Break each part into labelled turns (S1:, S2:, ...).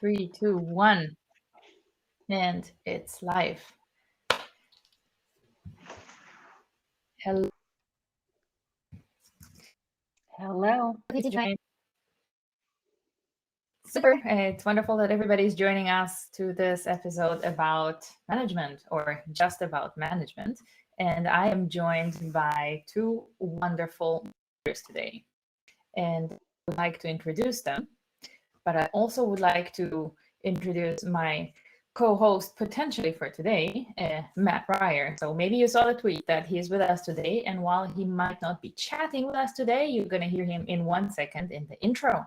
S1: 3, 2, 1. And it's live. Hello.
S2: Hello.
S1: Super. It's wonderful that everybody's joining us to this episode about management, or just about management. And I am joined by two wonderful speakers today. And I would like to introduce them, but I also would like to introduce my co-host potentially for today, Matt Ryer. So maybe you saw the tweet that he's with us today, and while he might not be chatting with us today, you're going to hear him in 1 second in the intro.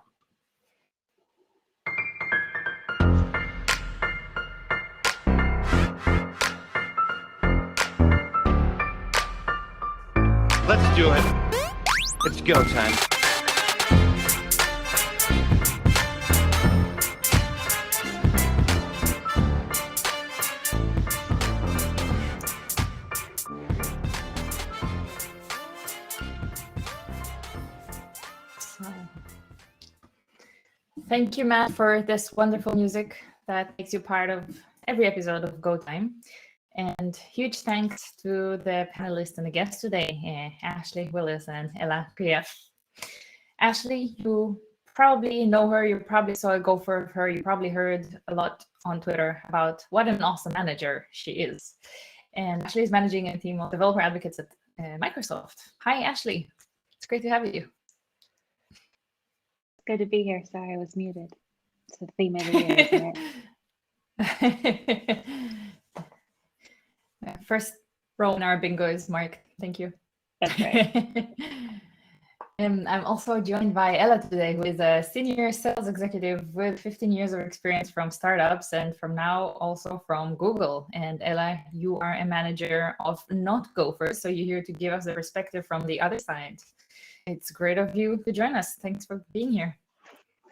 S3: Let's do it. It's go time.
S1: Thank you, Matt, for this wonderful music that makes you part of every episode of Go Time. And huge thanks to the panelists and the guests today, Ashley Willis and Ella Krief. Ashley, you probably know her, you probably saw a gopher of her, you probably heard a lot on Twitter about what an awesome manager she is. And Ashley is managing a team of developer advocates at Microsoft. Hi, Ashley. It's great to have you.
S2: Good to be here. Sorry, I was muted. It's the theme of the year, isn't
S1: it? First row in our bingo is marked. Thank you.
S2: That's right.
S1: And I'm also joined by Ella today, who is a senior sales executive with 15 years of experience from startups and from now also from Google. And Ella, you are a manager of not Gophers, so you're here to give us a perspective from the other side. It's great of you to join us. Thanks for being here.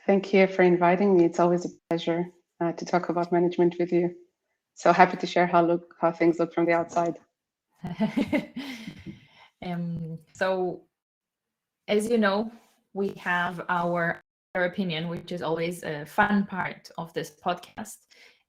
S4: Thank you for inviting me. It's always a pleasure to talk about management with you. So happy to share how things look from the outside.
S1: So, as you know, we have our opinion, which is always a fun part of this podcast,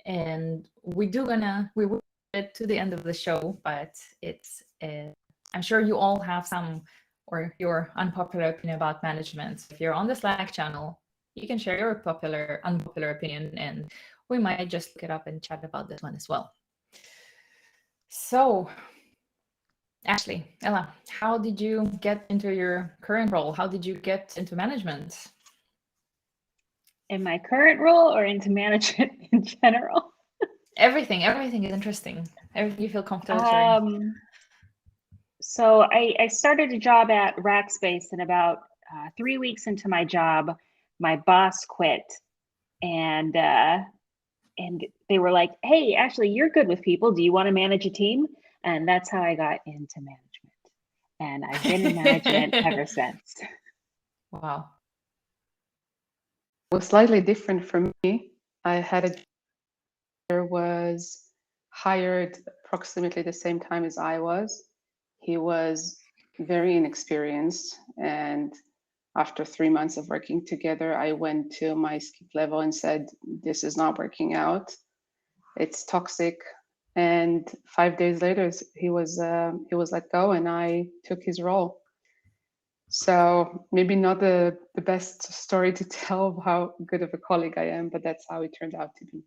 S1: and we will get to the end of the show, but it's I'm sure you all have some or your unpopular opinion about management. If you're on the Slack channel, you can share your unpopular opinion, and we might just look it up and chat about this one as well. So, Ashley, Ella, how did you get into your current role? How did you get into management?
S2: In my current role or into management in general?
S1: Everything is interesting. Everything you feel comfortable sharing.
S2: So I started a job at Rackspace, and about 3 weeks into my job, my boss quit, and they were like, "Hey, Ashley, you're good with people. Do you want to manage a team?" And that's how I got into management, and I've been in management ever since.
S1: Wow.
S4: It was slightly different for me. I had was hired approximately the same time as I was. He was very inexperienced, and after 3 months of working together, I went to my skip level and said, "This is not working out. It's toxic." And 5 days later, he was let go, and I took his role. So maybe not the best story to tell of how good of a colleague I am, but that's how it turned out to be.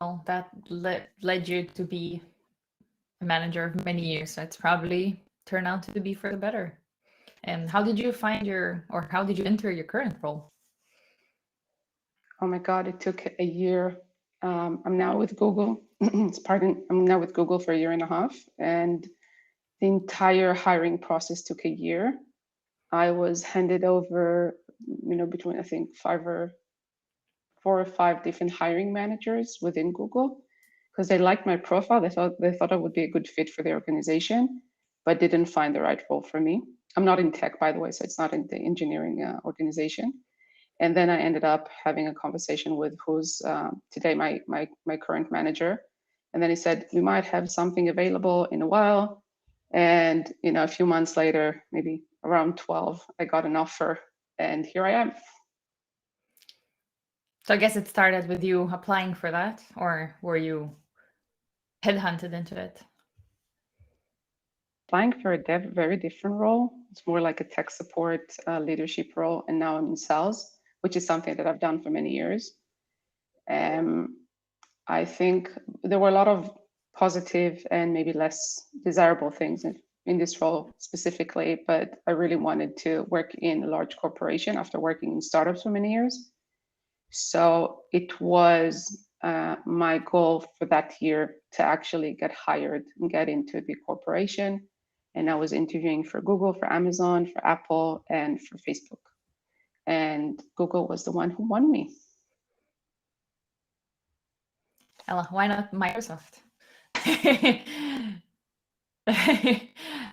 S1: Well, that led you to be a manager of many years. So it's probably turned out to be for the better. And how did you how did you enter your current role?
S4: Oh my God, it took a year. I'm now with Google. I'm now with Google for a year and a half, and the entire hiring process took a year. I was handed over, between I think 4 or 5 different hiring managers within Google, because they liked my profile. They thought I would be a good fit for the organization, but didn't find the right role for me. I'm not in tech, by the way, so it's not in the engineering organization. And then I ended up having a conversation with who's today my current manager. And then he said, "We might have something available in a while." And a few months later, maybe around 12, I got an offer, and here I am.
S1: So I guess it started with you applying for that, or were you headhunted into it?
S4: Applying for a very different role. It's more like a tech support leadership role, and now I'm in sales, which is something that I've done for many years. I think there were a lot of positive and maybe less desirable things in this role specifically, but I really wanted to work in a large corporation after working in startups for many years. So it was my goal for that year to actually get hired and get into a big corporation. And I was interviewing for Google, for Amazon, for Apple, and for Facebook. And Google was the one who won me.
S1: Ella, why not Microsoft? I'm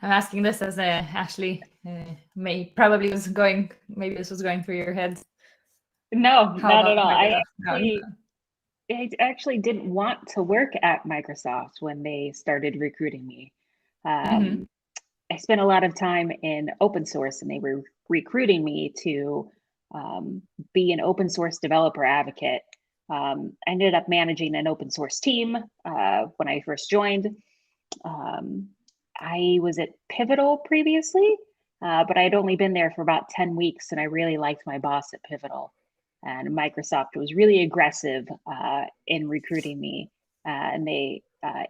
S1: asking this as Ashley maybe this was going through your head.
S2: No,
S1: How
S2: not
S1: about
S2: at all.
S1: Microsoft?
S2: I actually didn't want to work at Microsoft when they started recruiting me. I spent a lot of time in open source, and they were recruiting me to be an open source developer advocate. I ended up managing an open source team when I first joined. I was at Pivotal previously, but I had only been there for about 10 weeks, and I really liked my boss at Pivotal. And Microsoft was really aggressive in recruiting me, and they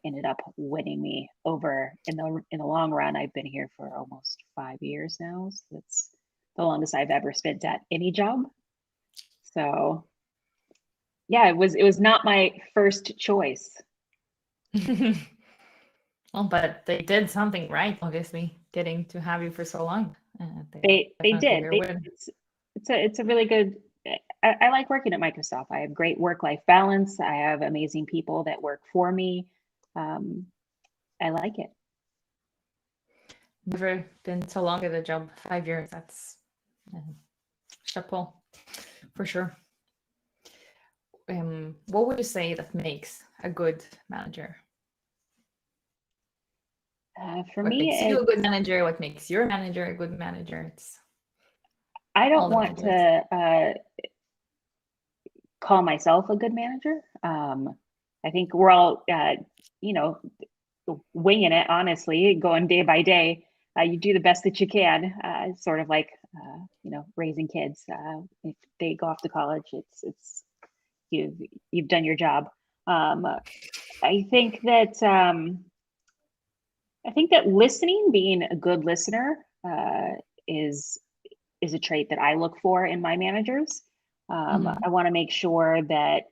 S2: ended up winning me over in the long run. I've been here for almost 5 years now, so that's the longest I've ever spent at any job. So yeah, it was not my first choice.
S1: Well, but they did something right, obviously, getting to have you for so long.
S2: They did. It's a really good. I like working at Microsoft. I have great work-life balance. I have amazing people that work for me. I like it.
S1: Never been so long at a job. 5 years. That's chapeau, for sure. What would you say that makes a good manager?
S2: For
S1: what
S2: me,
S1: makes you a good manager? What makes your manager a good manager?
S2: I don't want to call myself a good manager. I think we're all, winging it, honestly, going day by day. You do the best that you can. It's sort of like, raising kids. If they go off to college, it's you've done your job. I think that listening, being a good listener, is a trait that I look for in my managers. I want to make sure that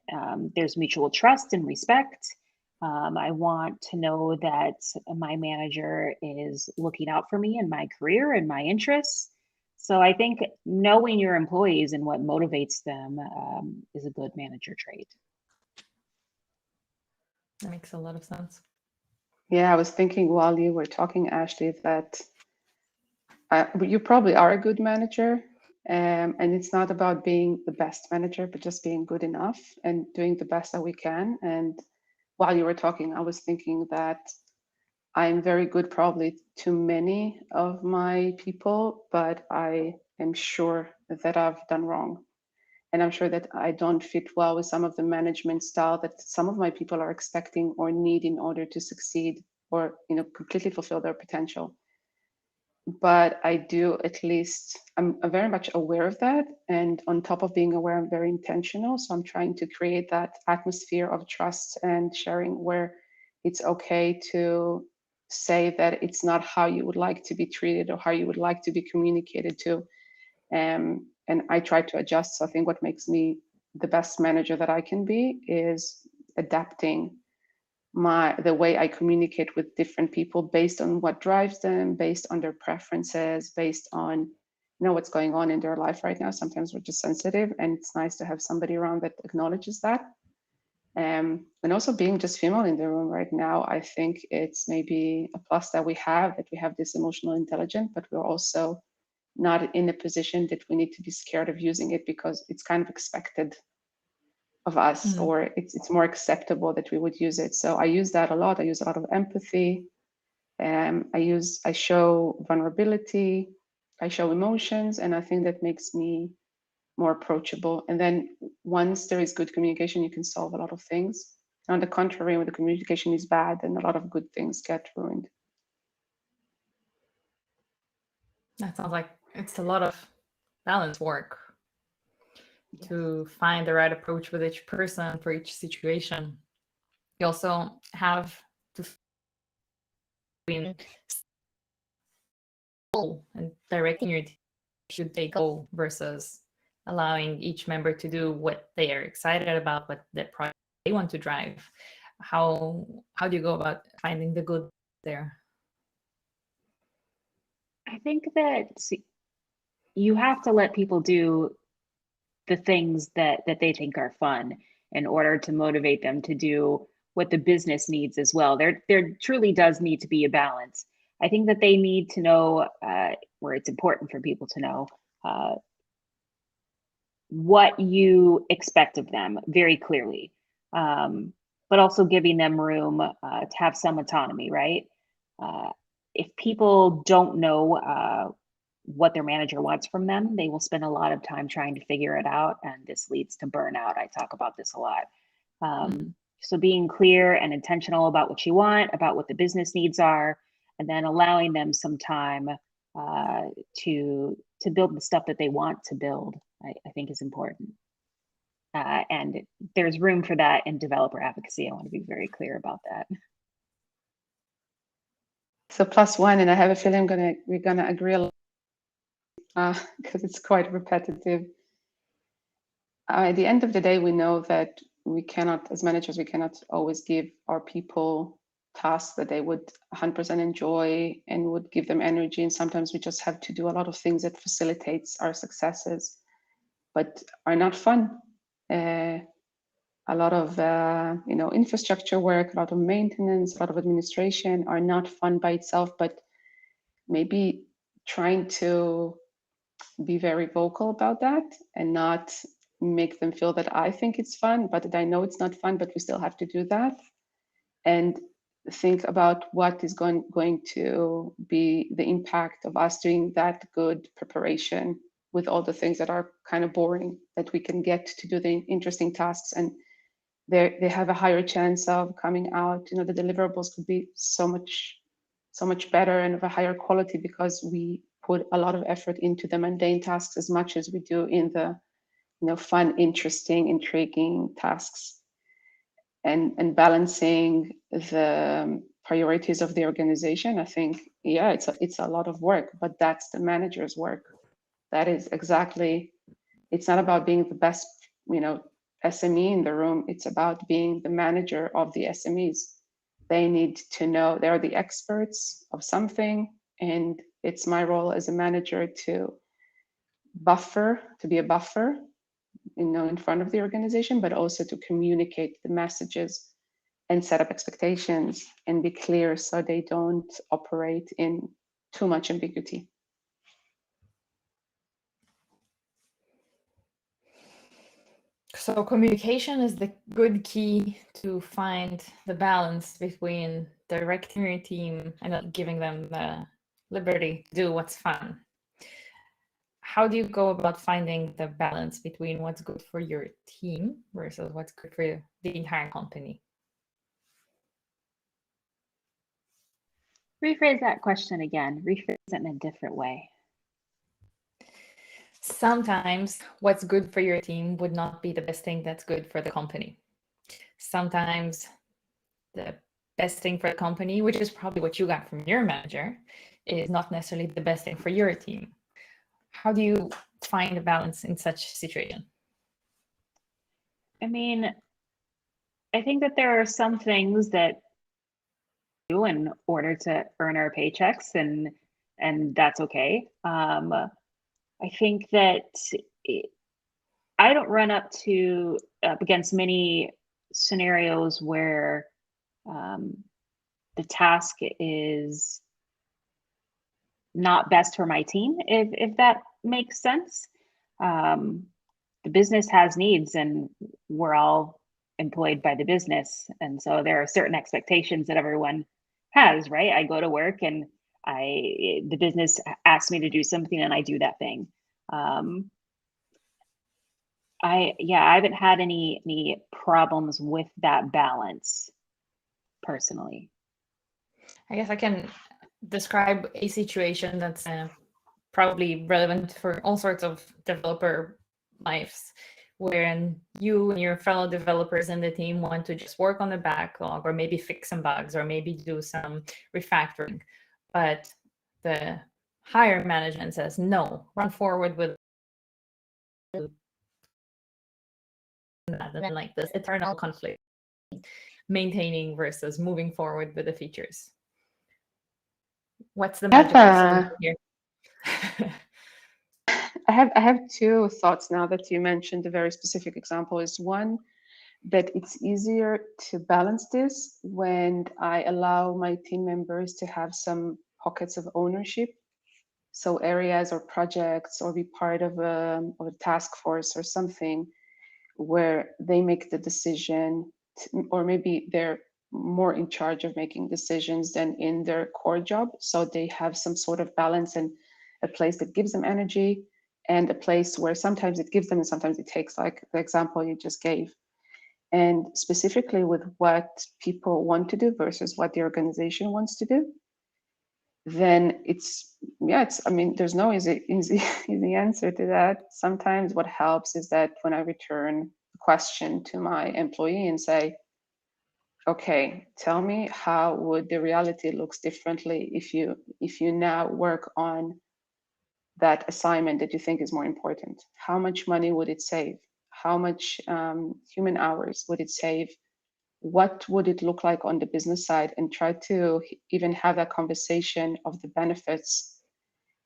S2: there's mutual trust and respect. I want to know that my manager is looking out for me and my career and my interests. So I think knowing your employees and what motivates them is a good manager trait.
S1: That makes a lot of sense.
S4: Yeah, I was thinking while you were talking, Ashley, that you probably are a good manager. And it's not about being the best manager, but just being good enough and doing the best that we can. And while you were talking, I was thinking that I'm very good probably to many of my people, but I am sure that I've done wrong. And I'm sure that I don't fit well with some of the management style that some of my people are expecting or need in order to succeed or completely fulfill their potential. But I do, at least I'm very much aware of that. And on top of being aware, I'm very intentional. So I'm trying to create that atmosphere of trust and sharing where it's okay to say that it's not how you would like to be treated or how you would like to be communicated to. And I try to adjust. So I think what makes me the best manager that I can be is adapting the way I communicate with different people based on what drives them, based on their preferences, based on what's going on in their life right now. Sometimes we're just sensitive, and it's nice to have somebody around that acknowledges that. And also being just female in the room right now, I think it's maybe a plus that we have this emotional intelligence, but we're also not in a position that we need to be scared of using it because it's kind of expected of us, or it's more acceptable that we would use it. So I use that a lot. I use a lot of empathy. I show vulnerability. I show emotions, and I think that makes me more approachable. And then once there is good communication, you can solve a lot of things. On the contrary, when the communication is bad, then a lot of good things get ruined.
S1: That sounds like it's a lot of balance work to find the right approach with each person for each situation. You also have to find goal and directing your team should they go versus allowing each member to do what they are excited about, what the project they want to drive. How do you go about finding the good there?
S2: I think that you have to let people do the things that they think are fun in order to motivate them to do what the business needs as well. There truly does need to be a balance. I think that they need to know, where it's important for people to know, what you expect of them very clearly, but also giving them room to have some autonomy, right? If people don't know what their manager wants from them, they will spend a lot of time trying to figure it out, and this leads to burnout. I talk about this a lot. So being clear and intentional about what you want, about what the business needs are, and then allowing them some time to build the stuff that they want to build, I think is important. And there's room for that in developer advocacy. I want to be very clear about that.
S4: So +1, and I have a feeling we're gonna agree a lot because it's quite repetitive. At the end of the day, we know that we cannot, as managers, we cannot always give our people tasks that they would 100% enjoy and would give them energy. And sometimes we just have to do a lot of things that facilitates our successes, but are not fun. A lot of infrastructure work, a lot of maintenance, a lot of administration are not fun by itself, but maybe trying to be very vocal about that and not make them feel that I think it's fun, but that I know it's not fun, but we still have to do that. And think about what is going to be the impact of us doing that good preparation with all the things that are kind of boring, that we can get to do the interesting tasks, and they have a higher chance of coming out. The deliverables could be so much better and of a higher quality because we put a lot of effort into the mundane tasks as much as we do in the fun, interesting, intriguing tasks. And balancing the priorities of the organization, I think, it's a lot of work, but that's the manager's work. That is exactly, it's not about being the best, SME in the room. It's about being the manager of the SMEs. They need to know they're the experts of something, and it's my role as a manager to be a buffer, in front of the organization, but also to communicate the messages and set up expectations and be clear so they don't operate in too much ambiguity.
S1: So communication is the good key to find the balance between directing your team and giving them the liberty to do what's fun. How do you go about finding the balance between what's good for your team versus what's good for the entire company?
S2: Rephrase that question again. Rephrase it in a different way.
S1: Sometimes what's good for your team would not be the best thing that's good for the company. Sometimes the best thing for the company, which is probably what you got from your manager, is not necessarily the best thing for your team. How do you find a balance in such a situation?
S2: I mean, I think that there are some things that we do in order to earn our paychecks, and that's okay. I think that I don't run up against many scenarios where the task is not best for my team, if that makes sense. The business has needs, and we're all employed by the business, and so there are certain expectations that everyone has, right? I go to work and the business asks me to do something and I do that thing. I haven't had any problems with that balance personally.
S1: I guess I can describe a situation that's probably relevant for all sorts of developer lives, wherein you and your fellow developers in the team want to just work on the backlog, or maybe fix some bugs, or maybe do some refactoring. But the higher management says, no, run forward with that. And then like this eternal conflict, maintaining versus moving forward with the features. What's the magical solution here?
S4: I have two thoughts now that you mentioned. A very specific example is one, that it's easier to balance this when I allow my team members to have some pockets of ownership. So areas or projects, or be part of a task force or something where they make the decision, or maybe they're more in charge of making decisions than in their core job. So they have some sort of balance, and a place that gives them energy, and a place where sometimes it gives them and sometimes it takes, like the example you just gave. And specifically with what people want to do versus what the organization wants to do, then it's, I mean, there's no easy answer to that. Sometimes what helps is that when I return the question to my employee and say, okay, tell me, how would the reality looks differently if you now work on that assignment that you think is more important? How much money would it save? How much human hours would it save? What would it look like on the business side? And try to even have that conversation of the benefits,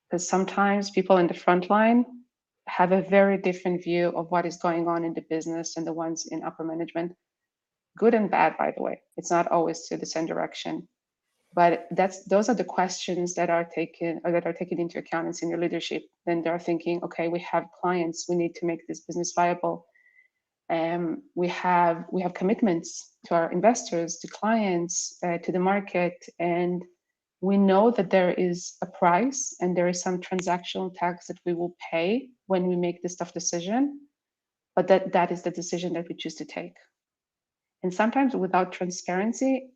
S4: because sometimes people in the front line have a very different view of what is going on in the business than the ones in upper management. Good and bad, by the way. It's not always to the same direction. But those are the questions that are taken into account in senior leadership. Then they're thinking, okay, we have clients, we need to make this business viable. We have commitments to our investors, to clients, to the market, and we know that there is a price and there is some transactional tax that we will pay when we make this tough decision, but that is the decision that we choose to take. And sometimes without transparency,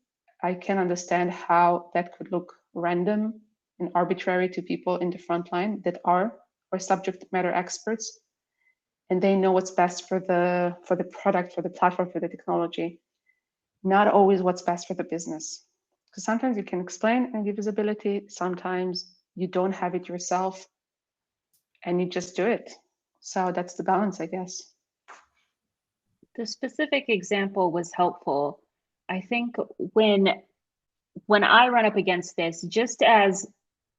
S4: I can understand how that could look random and arbitrary to people in the front line that are subject matter experts, and they know what's best for the product, for the platform, for the technology, not always what's best for the business. Because sometimes you can explain and give visibility, sometimes you don't have it yourself and you just do it. So that's the balance, I guess.
S2: The specific example was helpful. I think when I run up against this, just as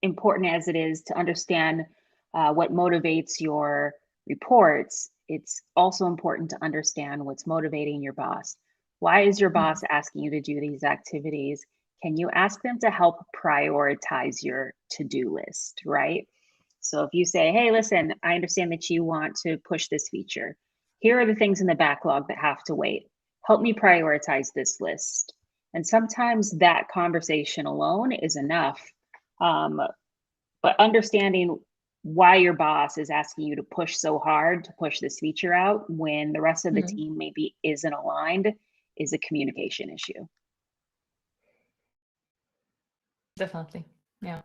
S2: important as it is to understand what motivates your reports, it's also important to understand what's motivating your boss. Why is your boss asking you to do these activities? Can you ask them to help prioritize your to-do list, right? So if you say, hey, listen, I understand that you want to push this feature. Here are the things in the backlog that have to wait. Help me prioritize this list. And sometimes that conversation alone is enough. But understanding why your boss is asking you to push so hard to push this feature out when the rest of the team maybe isn't aligned is a communication issue.
S1: Definitely, yeah.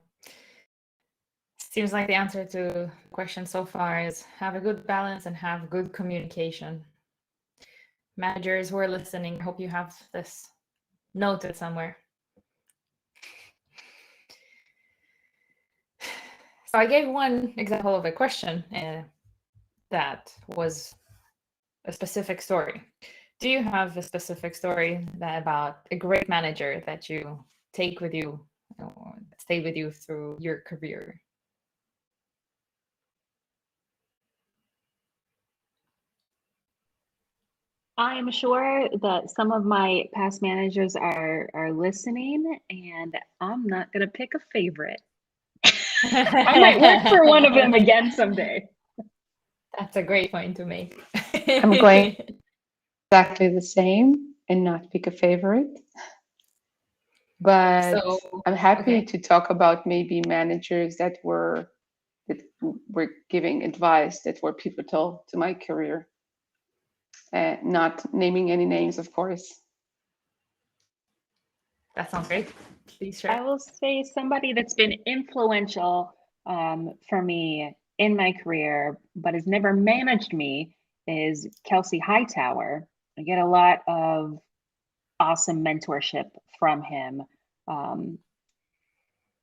S1: Seems like the answer to the question so far is have a good balance and have good communication. Managers who are listening, I hope you have this noted somewhere. So I gave one example of a question that was a specific story. Do you have a specific story about a great manager that you take with you, or stay with you through your career?
S2: I'm sure that some of my past managers are listening, and I'm not going to pick a favorite. I might work for one of them again someday.
S1: That's a great point to make.
S4: I'm going exactly the same and not pick a favorite. But so, I'm happy to talk about maybe managers that were giving advice that were pivotal to my career. Not naming any names, of course.
S1: That sounds great. Please
S2: I
S1: share.
S2: will say somebody that's been influential for me in my career, but has never managed me, is Kelsey Hightower. I get a lot of awesome mentorship from him. And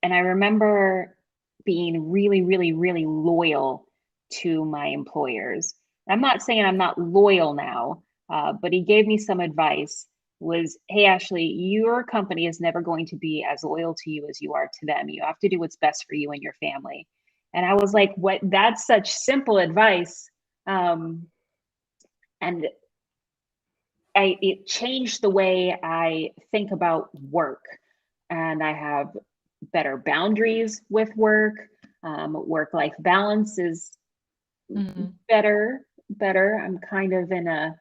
S2: I remember being really, really, really loyal to my employers. I'm not saying I'm not loyal now, but he gave me some advice was, hey, Ashley, your company is never going to be as loyal to you as you are to them. You have to do what's best for you and your family. And I was like, what? That's such simple advice. And it changed the way I think about work. And I have better boundaries with work. Work-life balance is better. I'm kind of in a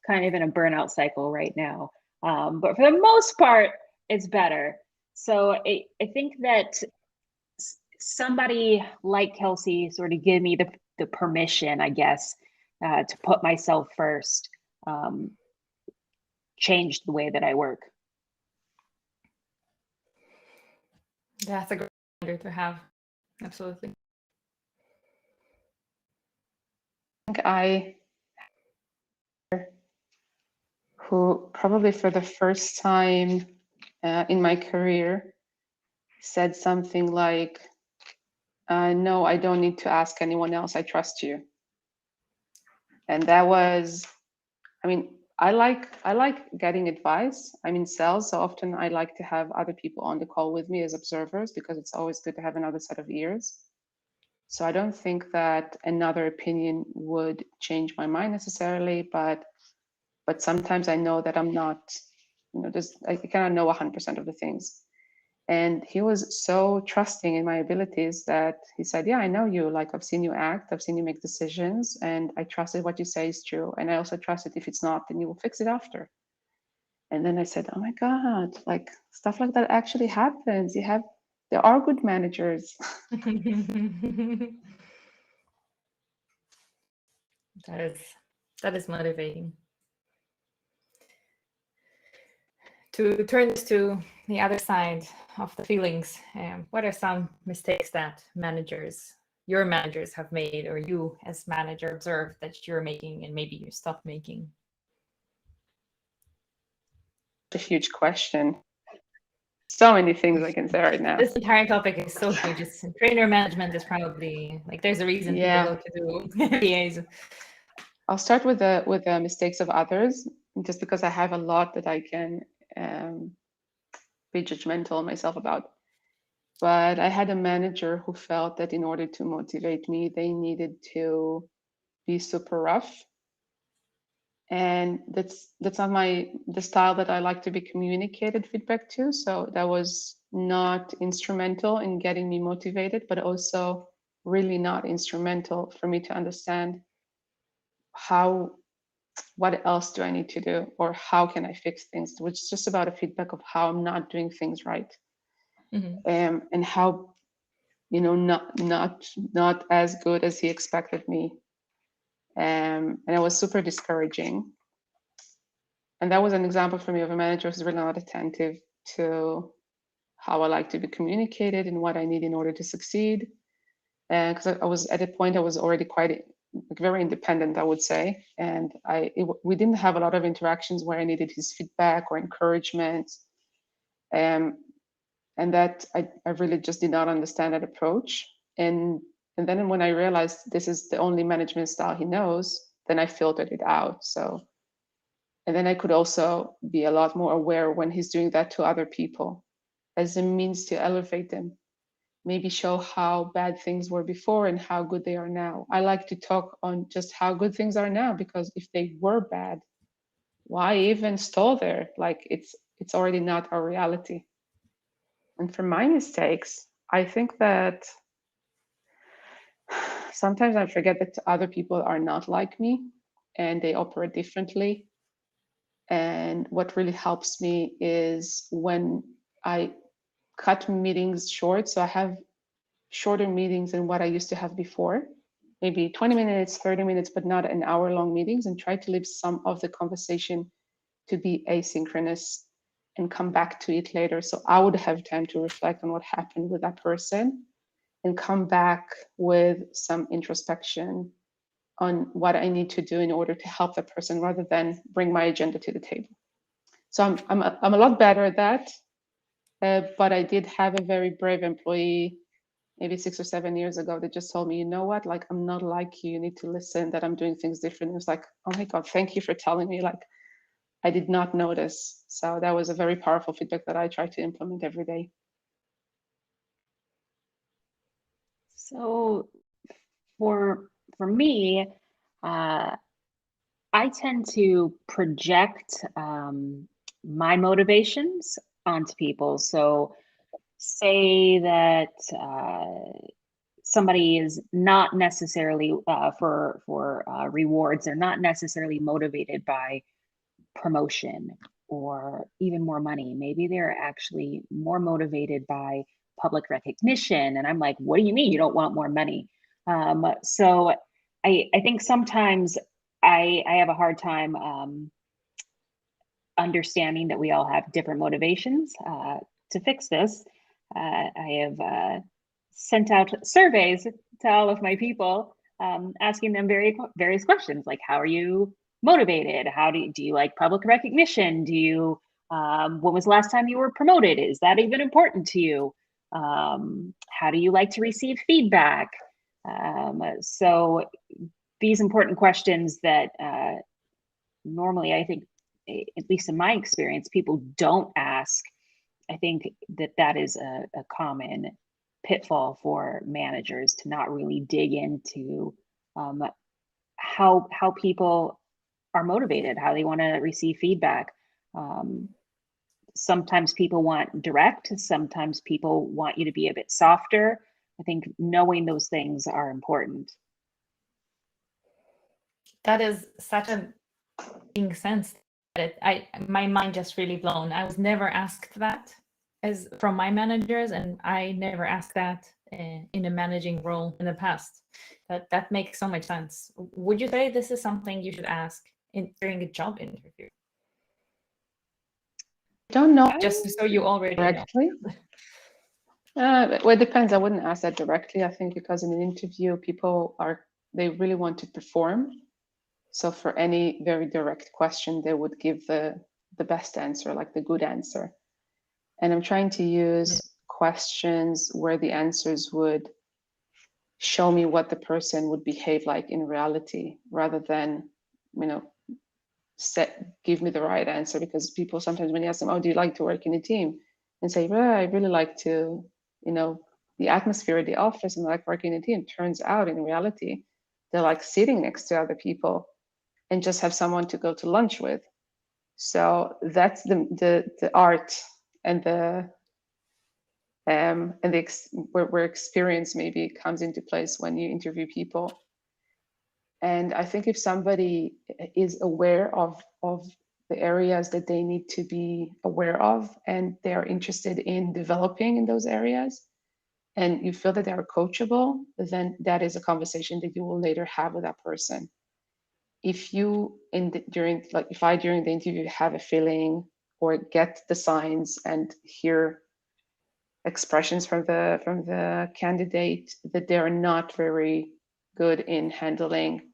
S2: burnout cycle right now. But for the most part, it's better. So I think that somebody like Kelsey sort of gave me the permission, I guess, to put myself first, changed the way that I work.
S1: That's a great reminder to have. Absolutely.
S4: I who probably for the first time in my career said something like, no, I don't need to ask anyone else. I trust you. And that was, I mean, I like getting advice. I'm in sales, so often I like to have other people on the call with me as observers because it's always good to have another set of ears. So I don't think that another opinion would change my mind necessarily, but sometimes I know that I'm not, I cannot know 100% of the things. And he was so trusting in my abilities that he said, yeah, I know you, like I've seen you act, I've seen you make decisions, and I trusted what you say is true. And I also trusted if it's not, then you will fix it after. And then I said, oh my God, like stuff like that actually happens. There are good managers.
S1: That is motivating. To turn this to the other side of the feelings, what are some mistakes that your managers have made, or you as manager observed that you're making and maybe you stopped making?
S4: A huge question. So many things I can say right now.
S1: This entire topic is so huge. It's trainer management is probably like there's a reason people go to do MBAs.
S4: I'll start with the mistakes of others, just because I have a lot that I can be judgmental on myself about. But I had a manager who felt that in order to motivate me, they needed to be super rough. And that's not the style that I like to be communicated feedback to. So that was not instrumental in getting me motivated, but also really not instrumental for me to understand what else do I need to do, or how can I fix things, which is just about a feedback of how I'm not doing things right. And how, not as good as he expected me. And it was super discouraging. And that was an example for me of a manager who's really not attentive to how I like to be communicated and what I need in order to succeed. And because I was at a point, I was already quite very independent, I would say. And we didn't have a lot of interactions where I needed his feedback or encouragement. And that I really just did not understand that approach. And then when I realized this is the only management style he knows, then I filtered it out. So, and then I could also be a lot more aware when he's doing that to other people as a means to elevate them, maybe show how bad things were before and how good they are now. I like to talk on just how good things are now, because if they were bad, why even stall there? Like it's already not our reality. And for my mistakes, I think that sometimes I forget that other people are not like me and they operate differently. And what really helps me is when I cut meetings short. So I have shorter meetings than what I used to have before. maybe 20 minutes, 30 minutes, but not an hour-long meetings, and try to leave some of the conversation to be asynchronous and come back to it later. So I would have time to reflect on what happened with that person and come back with some introspection on what I need to do in order to help that person rather than bring my agenda to the table. So I'm a lot better at that, but I did have a very brave employee maybe 6 or 7 years ago that just told me, you know what, like, I'm not like you need to listen, that I'm doing things different. It was like, oh my God, thank you for telling me. Like, I did not notice. So that was a very powerful feedback that I try to implement every day.
S2: So for me, I tend to project my motivations onto people. So say that somebody is not necessarily for rewards, they're not necessarily motivated by promotion or even more money. Maybe they're actually more motivated by public recognition. And I'm like, what do you mean you don't want more money? So I think sometimes I have a hard time understanding that we all have different motivations. To fix this, I have sent out surveys to all of my people, asking them various questions like, how are you motivated? How do you like public recognition? Do you, when was the last time you were promoted? Is that even important to you? How do you like to receive feedback? So these important questions that normally, I think, at least in my experience, people don't ask. I think that is a common pitfall for managers, to not really dig into how people are motivated, how they want to receive feedback. Sometimes people want direct, sometimes people want you to be a bit softer. I think knowing those things are important.
S1: That is such a big sense. My mind just really blown. I was never asked that as from my managers, and I never asked that in a managing role in the past. That makes so much sense. Would you say this is something you should ask during a job interview?
S4: I don't know.
S1: Just so you already
S4: directly. Well, it depends. I wouldn't ask that directly. I think because in an interview, they really want to perform. So for any very direct question, they would give the best answer, like the good answer. And I'm trying to use questions where the answers would show me what the person would behave like in reality, rather than, give me the right answer. Because people sometimes, when you ask them, oh, do you like to work in a team? And say, well, I really like to, the atmosphere at the office, and I like working in a team. Turns out in reality, they're like sitting next to other people and just have someone to go to lunch with. So that's the art and where experience maybe comes into place when you interview people. And I think if somebody is aware of the areas that they need to be aware of, and they're interested in developing in those areas, and you feel that they are coachable, then that is a conversation that you will later have with that person. If you during the interview have a feeling or get the signs and hear expressions from the candidate that they are not very good in handling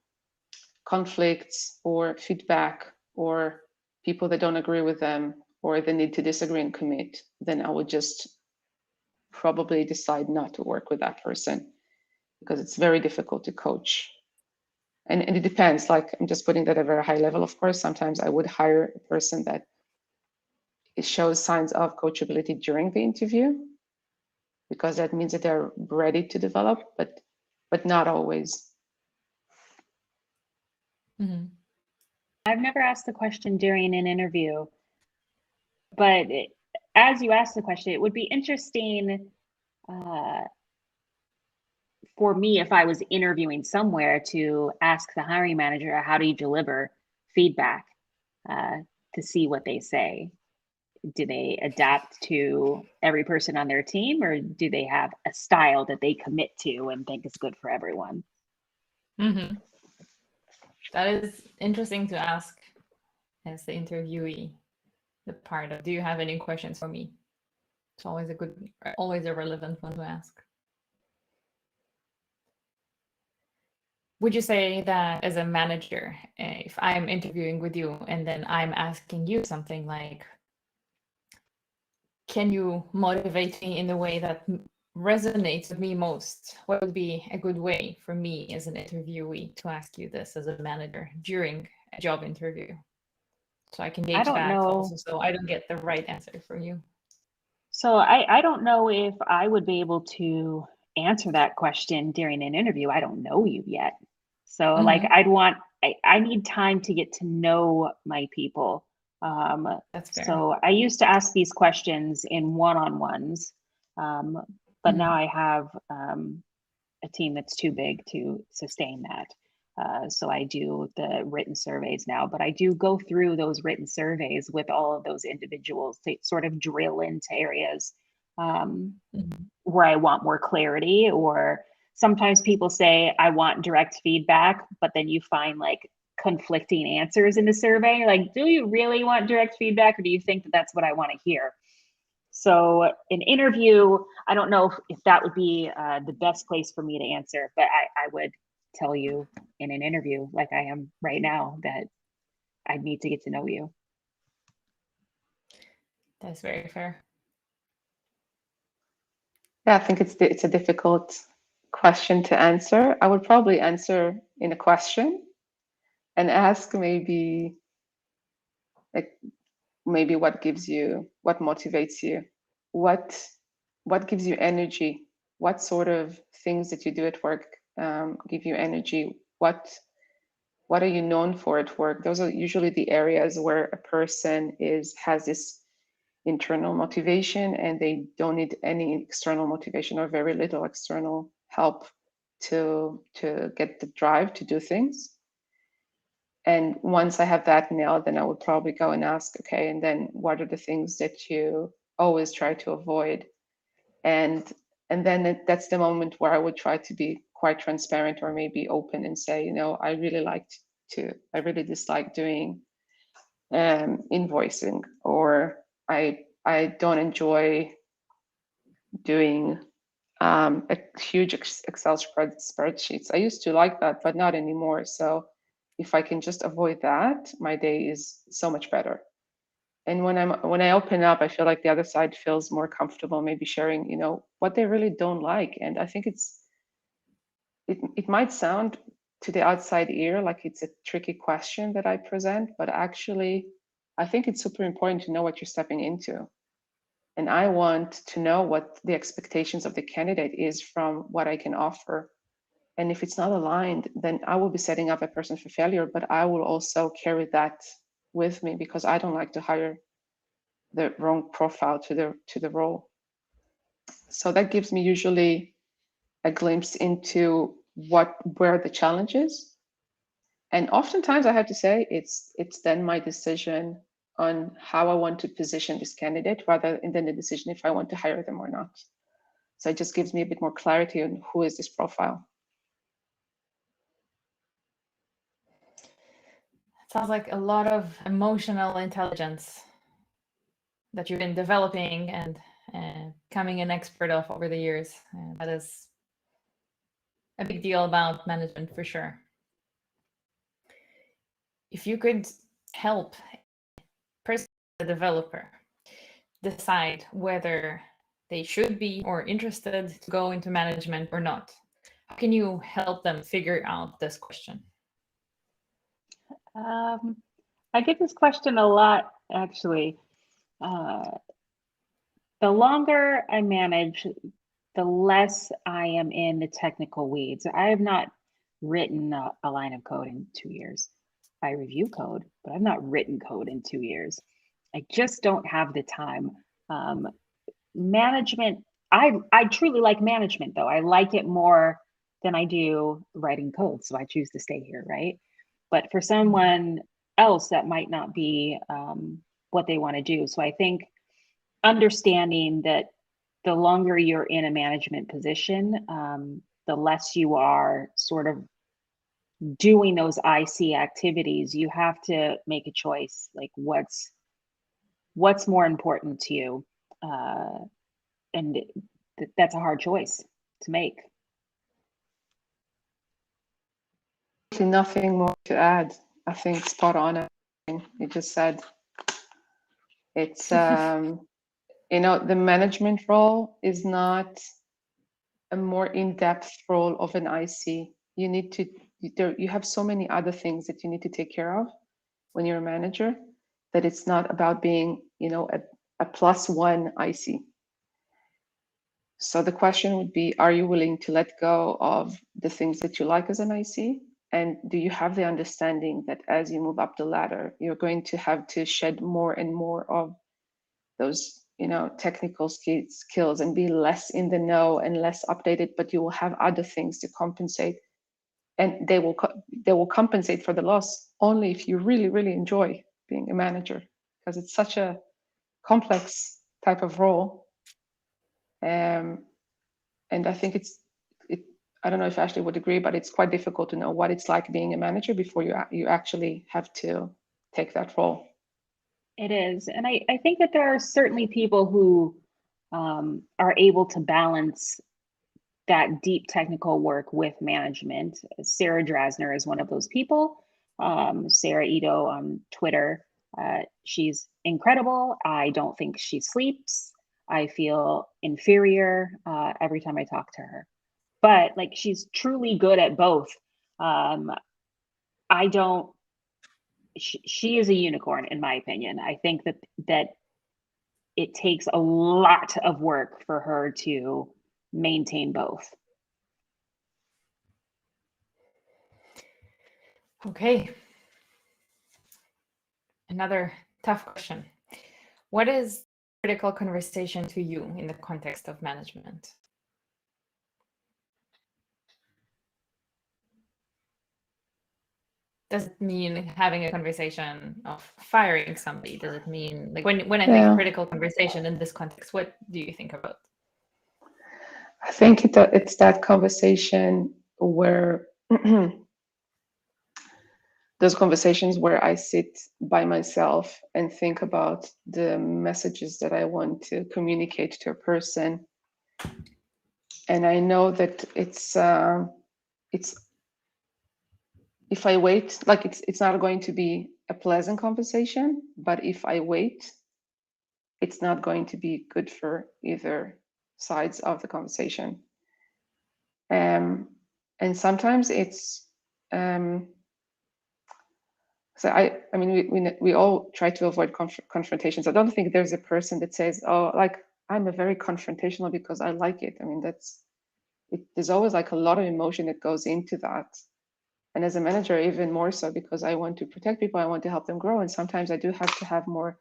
S4: conflicts or feedback or people that don't agree with them, or they need to disagree and commit, then I would just probably decide not to work with that person, because it's very difficult to coach. And it depends, like, I'm just putting that at a very high level. Of course, sometimes I would hire a person that it shows signs of coachability during the interview, because that means that they're ready to develop, but not always.
S1: Mm-hmm.
S2: I've never asked the question during an interview, but as you asked the question, it would be interesting for me, if I was interviewing somewhere, to ask the hiring manager, how do you deliver feedback, to see what they say. Do they adapt to every person on their team, or do they have a style that they commit to and think is good for everyone?
S1: Mm-hmm. That is interesting to ask as the interviewee, the part of, do you have any questions for me? It's always always a relevant one to ask. Would you say that as a manager, if I'm interviewing with you and then I'm asking you something like, can you motivate me in the way that resonates with me most? What would be a good way for me as an interviewee to ask you this as a manager during a job interview? So I can
S2: I
S1: gauge
S2: don't
S1: that
S2: know.
S1: also, so I don't get the right answer for you.
S2: So I don't know if I would be able to answer that question during an interview. I don't know you yet. So like I need time to get to know my people.
S1: That's fair.
S2: So I used to ask these questions in one-on-ones, but now I have a team that's too big to sustain that. So I do the written surveys now, but I do go through those written surveys with all of those individuals to sort of drill into areas where I want more clarity, or sometimes people say, I want direct feedback, but then you find like conflicting answers in the survey. You're like, do you really want direct feedback, or do you think that that's what I want to hear? So an interview, I don't know if that would be the best place for me to answer, but I would tell you in an interview like I am right now that I need to get to know you.
S1: That's very fair.
S4: Yeah, I think it's a difficult question to answer. I would probably answer in a question and ask maybe what motivates you, what gives you energy, what sort of things that you do at work give you energy, what are you known for at work. Those are usually the areas where a person has this internal motivation and they don't need any external motivation or very little external help to get the drive to do things. And once I have that nailed, then I would probably go and ask, okay, and then what are the things that you always try to avoid? And then that's the moment where I would try to be quite transparent or maybe open and say, I really dislike doing invoicing, or I don't enjoy doing a huge Excel spreadsheets. I used to like that, but not anymore. So if I can just avoid that, my day is so much better. And when I open up, I feel like the other side feels more comfortable, maybe sharing, what they really don't like. And I think it might sound to the outside ear like it's a tricky question that I present, but actually, I think it's super important to know what you're stepping into. And I want to know what the expectations of the candidate is from what I can offer. And if it's not aligned, then I will be setting up a person for failure, but I will also carry that with me because I don't like to hire the wrong profile to the role. So that gives me usually a glimpse into where the challenge is. And oftentimes I have to say it's then my decision on how I want to position this candidate rather than the decision if I want to hire them or not. So it just gives me a bit more clarity on who is this profile.
S1: Sounds like a lot of emotional intelligence that you've been developing and becoming an expert of over the years. That is a big deal about management for sure. If you could help the developer decide whether they should be or interested to go into management or not, how can you help them figure out this question?
S2: I get this question a lot, actually. The longer I manage, the less I am in the technical weeds. I have not written a line of code in 2 years. I review code, but I've not written code in 2 years. I just don't have the time. Management, I truly like management though. I like it more than I do writing code, so I choose to stay here, right? But for someone else, that might not be what they want to do. So I think understanding that the longer you're in a management position, the less you are sort of doing those IC activities, you have to make a choice, like what's more important to you, and that's a hard choice to make.
S4: Nothing more to add. I think spot on everything you just said. It's you know, the management role is not a more in-depth role of an IC. You need to, you have so many other things that you need to take care of when you're a manager, that it's not about being, you know, a +1 IC. So the question would be, are you willing to let go of the things that you like as an IC? And do you have the understanding that as you move up the ladder, you're going to have to shed more and more of those, you know, technical skills and be less in the know and less updated, but you will have other things to compensate, and they will compensate for the loss only if you really, really enjoy being a manager, because it's such a complex type of role. And I think I don't know if Ashley would agree, but it's quite difficult to know what it's like being a manager before you actually have to take that role.
S2: It is. And I think that there are certainly people who are able to balance that deep technical work with management. Sarah Drasner is one of those people. Sarah Ito on Twitter. She's incredible. I don't think she sleeps. I feel inferior every time I talk to her. But like, she's truly good at both. I don't. She is a unicorn, in my opinion. I think that it takes a lot of work for her to maintain both.
S1: Okay. Another tough question. What is critical conversation to you in the context of management? Does it mean having a conversation of firing somebody? Does it mean, like, when I think critical conversation in this context, what do you think about?
S4: I think it's that conversation where those conversations where I sit by myself and think about the messages that I want to communicate to a person. And I know that it's if I wait, like it's not going to be a pleasant conversation, but if I wait, it's not going to be good for either sides of the conversation. And sometimes it's so I mean, we all try to avoid confrontations. I don't think there's a person that says, oh, like, I'm a very confrontational because I like it. I mean, there's always like a lot of emotion that goes into that. And as a manager, even more so, because I want to protect people, I want to help them grow. And sometimes I do have to have more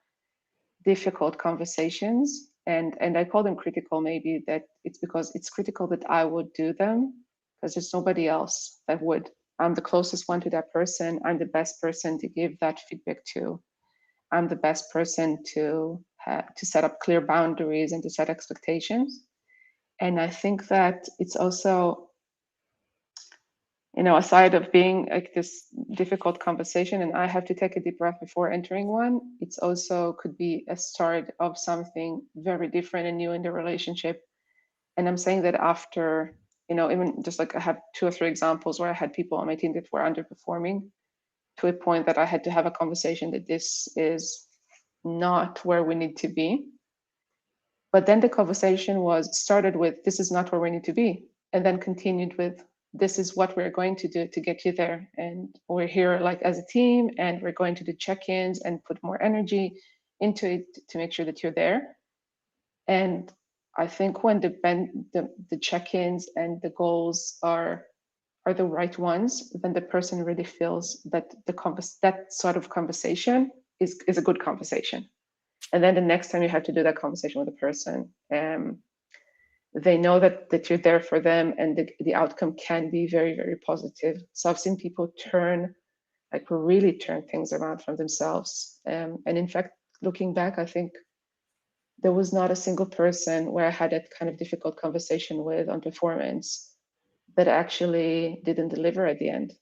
S4: difficult conversations. And I call them critical, maybe that it's because it's critical that I would do them, because there's nobody else that would. I'm the closest one to that person. I'm the best person to give that feedback to. I'm the best person to set up clear boundaries and to set expectations. And I think that it's also, you know, aside of being like this difficult conversation and I have to take a deep breath before entering one, it's also could be a start of something very different and new in the relationship. And I'm saying that after, you know, even just like I have 2 or 3 examples where I had people on my team that were underperforming to a point that I had to have a conversation that this is not where we need to be. But then the conversation started with, this is not where we need to be, and then continued with, this is what we're going to do to get you there. And we're here like as a team, and we're going to do check-ins and put more energy into it to make sure that you're there. And I think when the check-ins and the goals are the right ones, then the person really feels that that sort of conversation is a good conversation. And then the next time you have to do that conversation with a person, they know that you're there for them, and the outcome can be very, very positive. So I've seen people really turn things around from themselves. And in fact, looking back, I think there was not a single person where I had that kind of difficult conversation with on performance that actually didn't deliver at the end.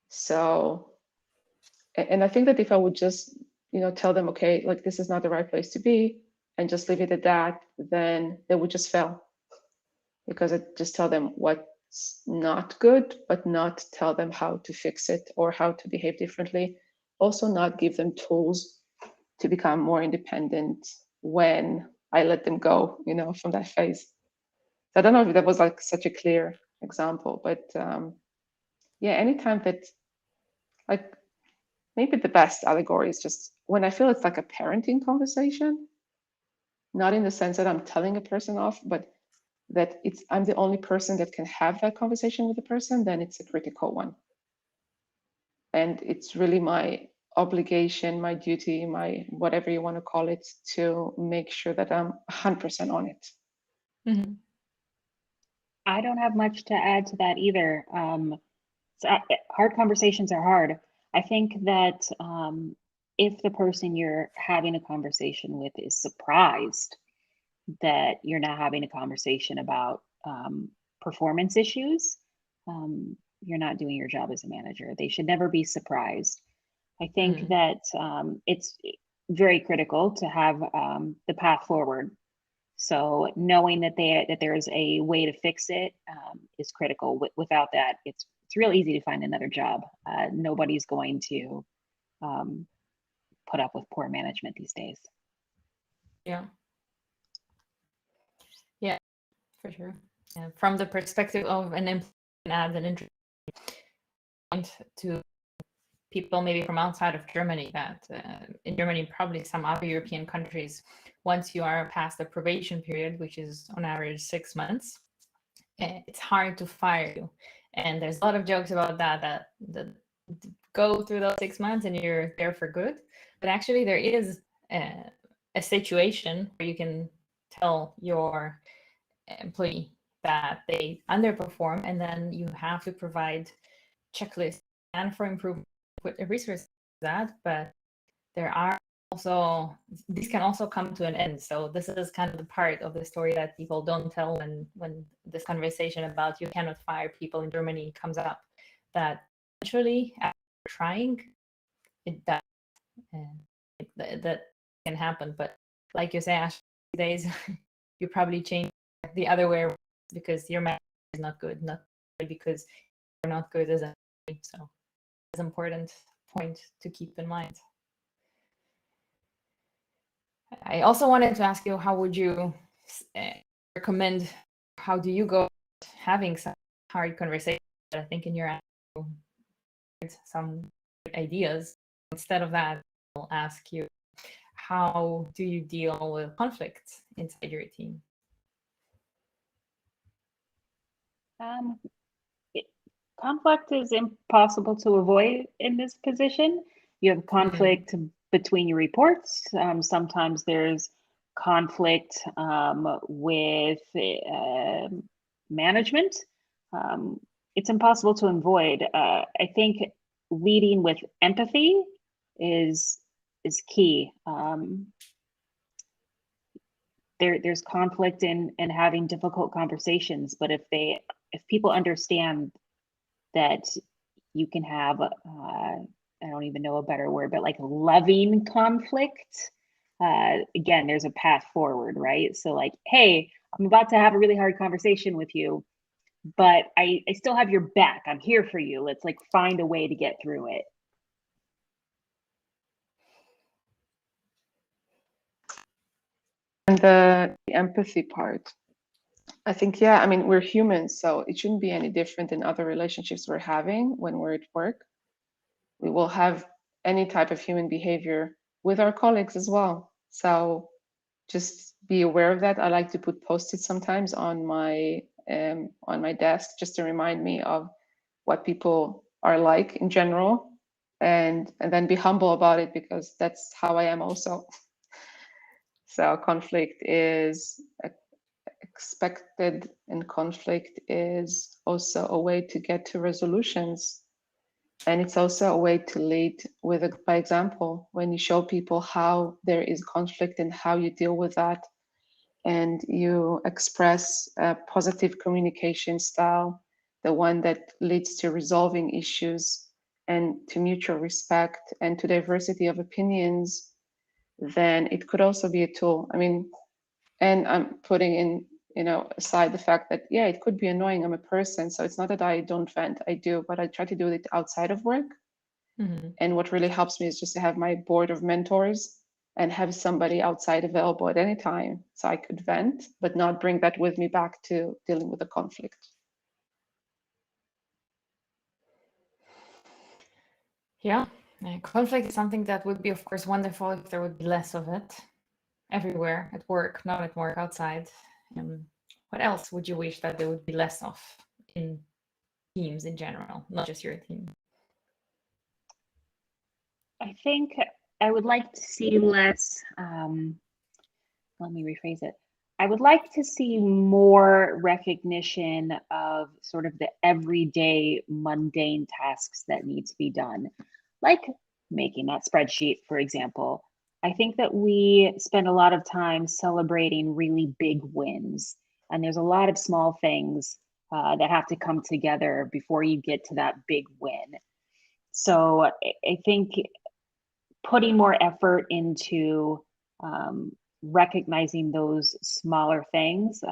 S4: So, and I think that if I would just, tell them, okay, like this is not the right place to be, and just leave it at that, then they would just fail. Because I just tell them what's not good, but not tell them how to fix it or how to behave differently. Also, not give them tools to become more independent when I let them go, from that phase. So I don't know if that was like such a clear example, but yeah, anytime that, like, maybe the best allegory is just when I feel it's like a parenting conversation, not in the sense that I'm telling a person off, but that I'm the only person that can have that conversation with the person, then it's a critical one. And it's really my obligation, my duty, my whatever you want to call it, to make sure that I'm 100% on it.
S1: Mm-hmm.
S2: I don't have much to add to that either. Hard conversations are hard. I think that if the person you're having a conversation with is surprised that you're not having a conversation about performance issues, you're not doing your job as a manager. They should never be surprised. I think that it's very critical to have the path forward. So knowing that there's a way to fix it is critical. Without that, it's real easy to find another job. Nobody's going to put up with poor management these days.
S1: Yeah. Yeah, for sure. And from the perspective of an employee, add an interesting point to people maybe from outside of Germany, that in Germany, probably some other European countries, once you are past the probation period, which is on average 6 months, it's hard to fire you. And there's a lot of jokes about that go through those 6 months and you're there for good. But actually there is a situation where you can tell your employee that they underperform, and then you have to provide checklists and for improvement with a resource that. But there are also, these can also come to an end. So this is kind of the part of the story that people don't tell when this conversation about you cannot fire people in Germany comes up, that eventually after trying, it does, and that can happen. But like you say, Ash, these days you probably change the other way around because your manager is not good, not because you're not good as a employee. So it's an important point to keep in mind. I also wanted to ask you, how would you recommend, how do you go having some hard conversations? I think in your answer, some ideas. Instead of that, I'll ask you, how do you deal with conflict inside your team?
S2: Conflict is impossible to avoid in this position. You have conflict between your reports. Sometimes there's conflict with management. It's impossible to avoid. I think leading with empathy is key. There's conflict in having difficult conversations, but if people understand that you can have, I don't even know a better word, but like loving conflict, again, there's a path forward, right? So like, hey, I'm about to have a really hard conversation with you, but I still have your back. I'm here for you. Let's like find a way to get through it.
S4: And the empathy part, I think, yeah, I mean, we're humans, so it shouldn't be any different than other relationships we're having when we're at work. We will have any type of human behavior with our colleagues as well. So just be aware of that. I like to put Post-its sometimes on my desk just to remind me of what people are like in general, and then be humble about it, because that's how I am also. So conflict is expected, and conflict is also a way to get to resolutions. And it's also a way to lead by example. When you show people how there is conflict and how you deal with that, and you express a positive communication style, the one that leads to resolving issues and to mutual respect and to diversity of opinions, then it could also be a tool. I mean, and I'm putting in, aside the fact that, yeah, it could be annoying. I'm a person. So it's not that I don't vent, I do, but I try to do it outside of work. And what really helps me is just to have my board of mentors and have somebody outside available at any time so I could vent, but not bring that with me back to dealing with the conflict.
S1: Yeah, conflict is something that would be, of course, wonderful if there would be less of it everywhere, at work, not at work, outside. What else would you wish that there would be less of in teams in general, not just your team?
S2: I think I would like to see less, let me rephrase it. I would like to see more recognition of sort of the everyday mundane tasks that need to be done, like making that spreadsheet, for example. I think that we spend a lot of time celebrating really big wins, and there's a lot of small things that have to come together before you get to that big win. So I think putting more effort into recognizing those smaller things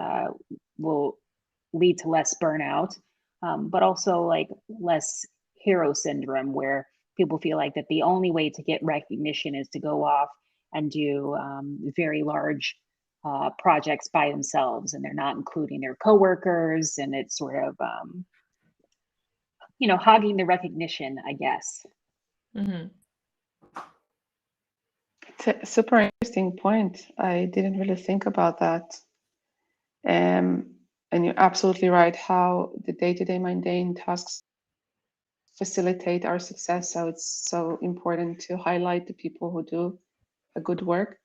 S2: will lead to less burnout, but also like less hero syndrome, where people feel like that the only way to get recognition is to go off and do very large projects by themselves, and they're not including their coworkers, and it's sort of hogging the recognition, I guess.
S4: It's a super interesting point. I didn't really think about that. And you're absolutely right, how the day-to-day mundane tasks facilitate our success. So it's so important to highlight the people who do a good work.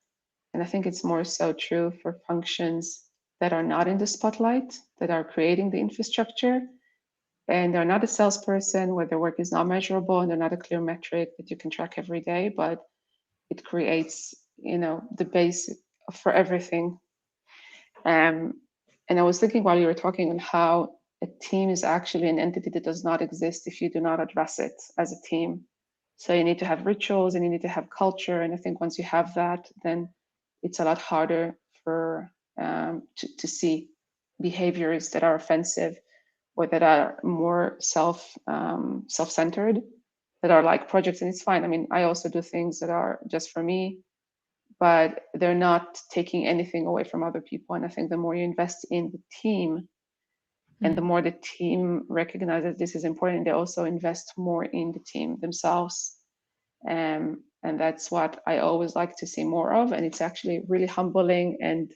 S4: And I think it's more so true for functions that are not in the spotlight, that are creating the infrastructure, and they're not a salesperson where their work is not measurable and they're not a clear metric that you can track every day, but it creates, the base for everything. And I was thinking while you were talking on how a team is actually an entity that does not exist if you do not address it as a team. So you need to have rituals and you need to have culture. And I think once you have that, then it's a lot harder for to see behaviors that are offensive or that are more self-centered, that are like projects. And it's fine. I mean, I also do things that are just for me, but they're not taking anything away from other people. And I think the more you invest in the team and the more the team recognizes this is important, they also invest more in the team themselves. And that's what I always like to see more of. And it's actually really humbling and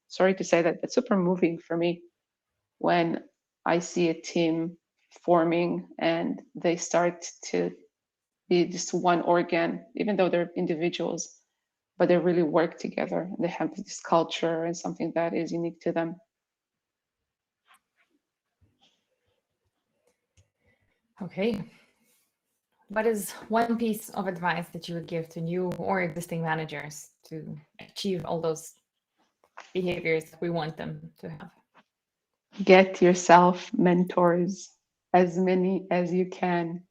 S4: sorry to say that, but super moving for me when I see a team forming and they start to be just one organ, even though they're individuals, but they really work together. They have this culture and something that is unique to them.
S1: Okay. What is one piece of advice that you would give to new or existing managers to achieve all those behaviors that we want them to have?
S4: Get yourself mentors, as many as you can,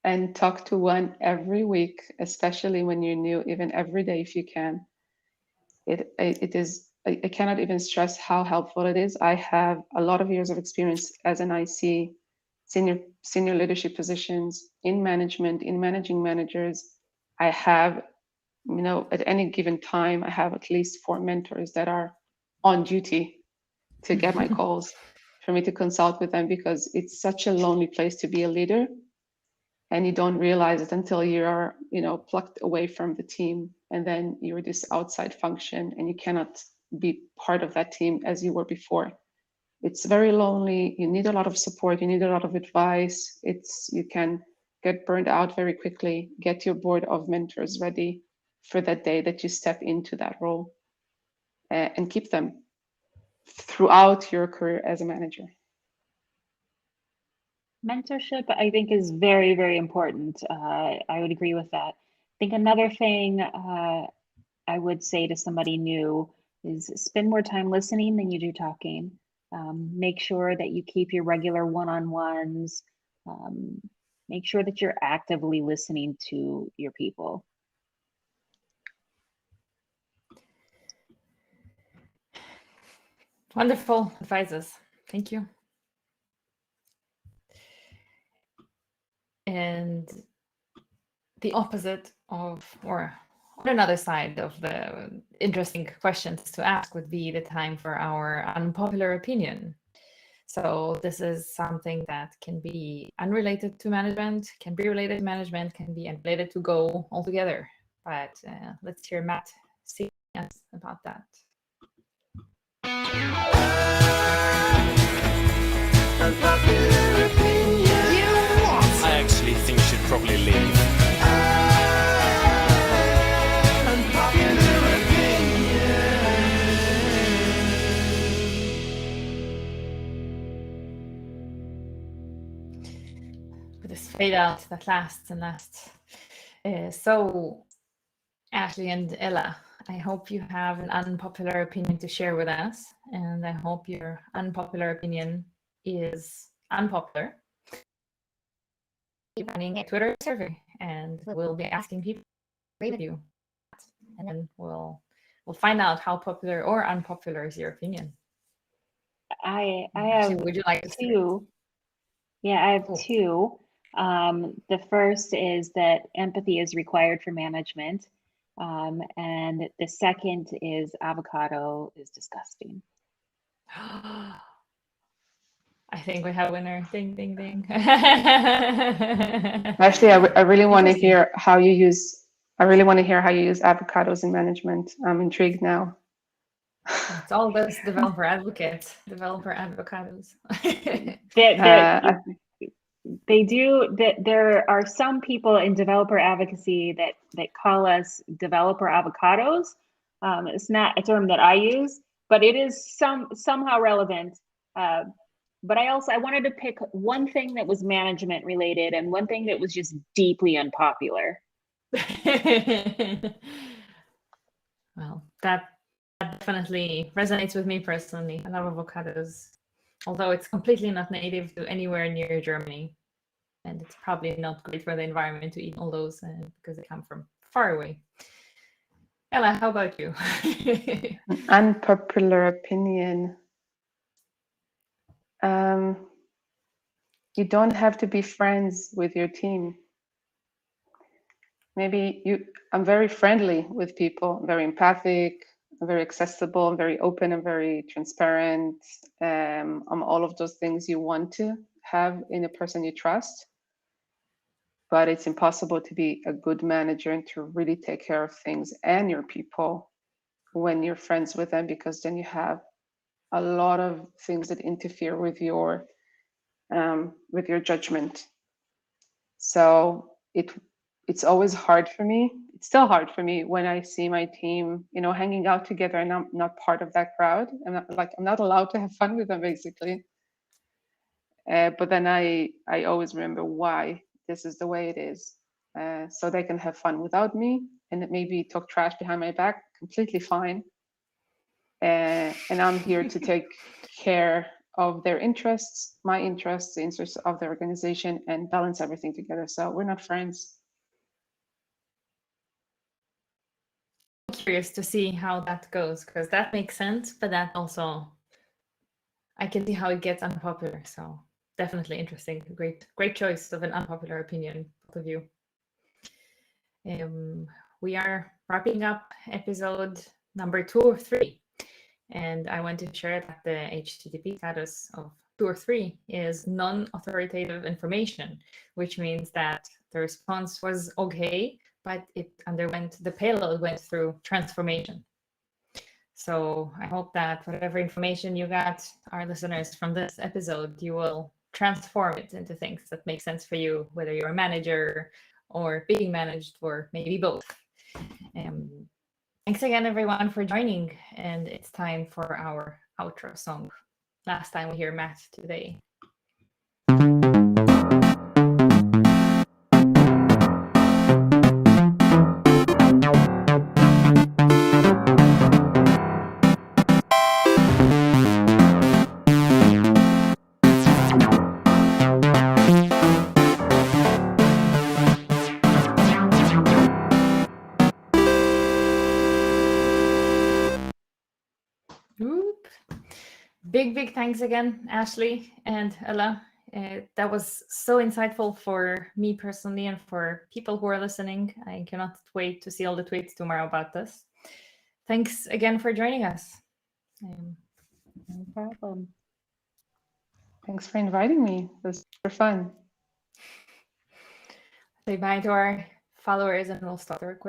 S4: and talk to one every week, especially when you're new, even every day if you can. It is, I cannot even stress how helpful it is. I have a lot of years of experience as an IC, senior leadership positions in management, in managing managers. I have, at any given time, I have at least 4 mentors that are on duty to get my calls for me to consult with them, because it's such a lonely place to be a leader. And you don't realize it until you're, plucked away from the team, and then you're this outside function and you cannot be part of that team as you were before. It's very lonely. You need a lot of support. You need a lot of advice. You can get burned out very quickly. Get your board of mentors ready for that day that you step into that role, and keep them throughout your career as a manager.
S2: Mentorship, I think, is very, very important. I would agree with that. I think another thing I would say to somebody new is spend more time listening than you do talking. Make sure that you keep your regular one-on-ones. make sure that you're actively listening to your people.
S1: Wonderful advices. Thank you. And the opposite of, or on another side of the interesting questions to ask would be the time for our unpopular opinion. So this is something that can be unrelated to management, can be related to management, can be unrelated to Go altogether. But let's hear Matt say us about that.
S5: Unpopular opinion. I actually think you should probably leave. Unpopular
S1: With this fade out that lasts and lasts. So, Ashley and Ella, I hope you have an unpopular opinion to share with us, and I hope your unpopular opinion is unpopular. Keep running a Twitter survey, and we'll be asking people to rate you, and then we'll find out how popular or unpopular is your opinion.
S2: I
S1: Ashley,
S2: have
S1: would you like to start?
S2: two. Yeah, I have
S1: Cool.
S2: two. The first is that empathy is required for management. And the second is avocado is disgusting.
S1: I think we have a winner. Ding, ding, ding.
S4: Actually, I really want to hear how you use. I really want to hear how you use avocados in management. I'm intrigued now.
S1: It's all those developer advocates, developer avocados.
S2: They do that. There are some people in developer advocacy that call us developer avocados. It's not a term that I use, but it is somehow relevant. But I wanted to pick one thing that was management related and one thing that was just deeply unpopular.
S1: Well, that definitely resonates with me personally. I love avocados, although it's completely not native to anywhere near Germany. And it's probably not great for the environment to eat all those because they come from far away. Ella, how about you?
S4: Unpopular opinion. You don't have to be friends with your team. I'm very friendly with people, very empathic, very accessible, very open, and very transparent. I'm all of those things you want to have in a person you trust. But it's impossible to be a good manager and to really take care of things and your people when you're friends with them, because then you have a lot of things that interfere with your judgment. So it's always hard for me. It's still hard for me when I see my team, hanging out together, and I'm not part of that crowd. I'm not allowed to have fun with them, basically. But then I always remember why this is the way it is, so they can have fun without me, and maybe talk trash behind my back, completely fine. And I'm here to take care of their interests, my interests, the interests of the organization, and balance everything together. So we're not friends.
S1: I'm curious to see how that goes, because that makes sense, but that also, I can see how it gets unpopular. So definitely interesting. Great choice of an unpopular opinion, both of you. We are wrapping up episode number 2 or 3. And I want to share that the HTTP status of 2 or 3 is non-authoritative information, which means that the response was okay, but the payload went through transformation. So I hope that whatever information you got, our listeners, from this episode, you will transform it into things that make sense for you, whether you're a manager or being managed, or maybe both. Thanks again, everyone, for joining. And it's time for our outro song. Last time we hear Matt today. Big thanks again, Ashley and Ella. That was so insightful for me personally and for people who are listening. I cannot wait to see all the tweets tomorrow about this. Thanks again for joining us.
S2: No problem.
S4: Thanks for inviting me. It was super fun.
S1: Say bye to our followers and we'll stop the recording.